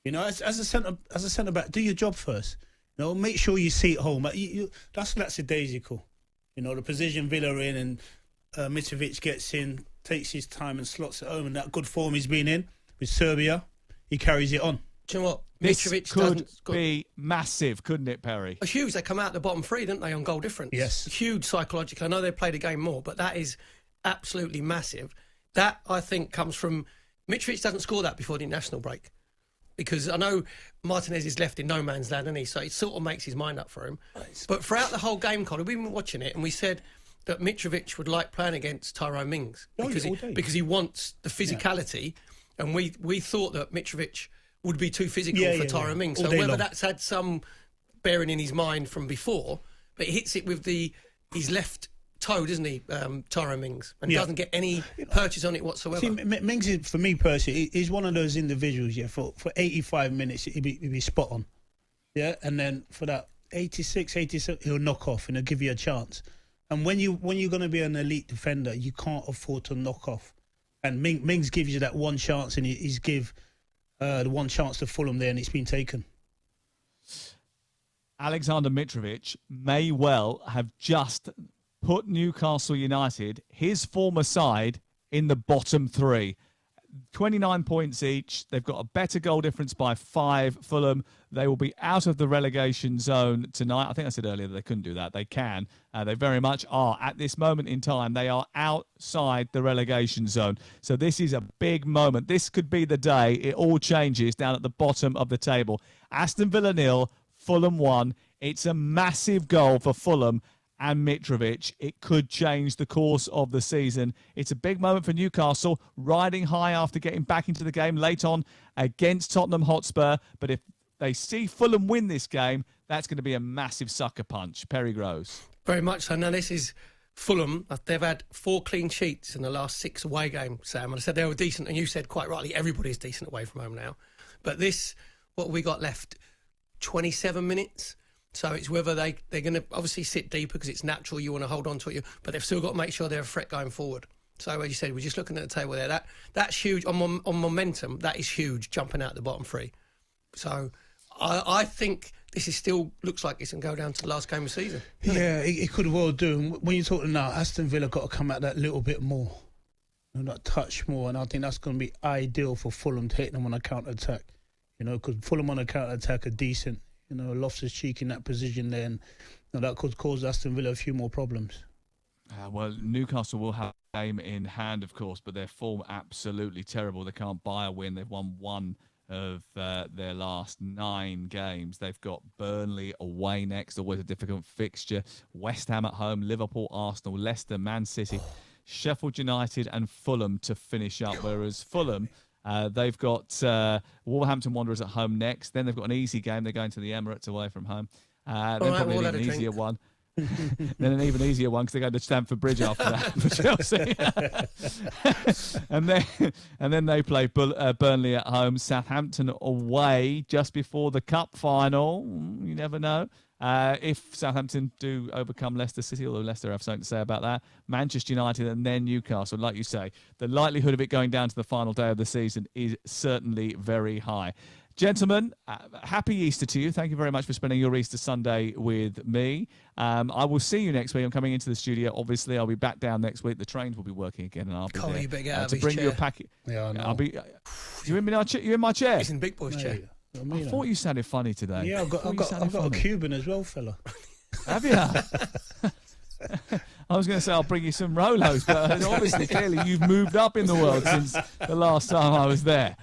You know, as a centre back, do your job first. You know, make sure you see it home. That's lackadaisical. You know, the position Villa are in, and Mitrovic gets in, takes his time and slots it home, and that good form he's been in with Serbia, he carries it on. Do you know what? This Mitrovic could be massive, couldn't it, Perry? It's huge. They come out the bottom three, didn't they, on goal difference? Yes. Huge psychologically. I know they played the game more, but that is absolutely massive. That, I think, comes from... Mitrovic doesn't score that before the international break. Because I know Martinez is left in no man's land, isn't he? So it sort of makes his mind up for him. But throughout the whole game, Colin, we've been watching it, and we said that Mitrovic would like playing against Tyrone Mings because he wants the physicality, and we thought that Mitrovic would be too physical for Tyrone Mings. So whether that's had some bearing in his mind from before, but he hits it with his left toe, doesn't he, Tyrone Mings, and doesn't get any purchase on it whatsoever. See, Mings, is, for me personally, he's one of those individuals, for 85 minutes, he'll be spot on. Yeah, and then for that 86, 87, he'll knock off and he'll give you a chance. And when you're going to be an elite defender, you can't afford to knock off. And Mings gives you that one chance, and he's give the one chance to Fulham there, and it's been taken. Alexander Mitrovic may well have just put Newcastle United, his former side, in the bottom three. 29 points each. They've got a better goal difference by 5. Fulham, they will be out of the relegation zone tonight. I think I said earlier that they couldn't do that. They can. They very much are. At this moment in time, they are outside the relegation zone. So this is a big moment. This could be the day it all changes down at the bottom of the table. Aston Villa 0, Fulham 1. It's a massive goal for Fulham and Mitrovic. It could change the course of the season. It's a big moment for Newcastle, riding high after getting back into the game late on against Tottenham Hotspur. But if they see Fulham win this game, that's going to be a massive sucker punch. Perry Groves. Very much so. Now, this is Fulham. They've had 4 clean sheets in the last 6 away games, Sam. And I said they were decent, and you said quite rightly, everybody's decent away from home now. But this, what we got left, 27 minutes. So it's whether they're going to obviously sit deeper because it's natural, you want to hold on to it, but they've still got to make sure they're a threat going forward. So as you said, we're just looking at the table there. That's huge. On momentum, that is huge, jumping out the bottom 3. So I think this is still looks like it's going to go down to the last game of the season. Yeah, it could well do. And when you're talking now, Aston Villa got to come out that little bit more, that touch more, and I think that's going to be ideal for Fulham to hit them on a counter-attack. Because Fulham on a counter-attack are decent. Loftus-Cheek in that position there, and that could cause Aston Villa a few more problems. Well, Newcastle will have a game in hand, of course, but their form absolutely terrible. They can't buy a win. They've won 1 of their last 9 games. They've got Burnley away next, always a difficult fixture. West Ham at home, Liverpool, Arsenal, Leicester, Man City, Sheffield United and Fulham to finish up, whereas Fulham... they've got Wolverhampton Wanderers at home next. Then they've got an easy game. They're going to the Emirates away from home. Then probably an even easier one. Then an even easier one because they're going to Stamford Bridge after that for Chelsea. and then they play Burnley at home, Southampton away just before the cup final. You never know. If Southampton do overcome Leicester City, although Leicester have something to say about that, Manchester United and then Newcastle, like you say, the likelihood of it going down to the final day of the season is certainly very high. Gentlemen, happy Easter to you. Thank you very much for spending your Easter Sunday with me. I will see you next week. I'm coming into the studio. Obviously, I'll be back down next week. The trains will be working again, and I'll be Colin, there you better get out of to his bring chair. you a packet. Yeah, I know. I'll be. You in my chair? He's in Big Boy's chair. I thought you sounded funny today. Yeah, I've got a Cuban as well, fella. Have you? I was going to say I'll bring you some Rolos, but obviously, clearly, you've moved up in the world since the last time I was there.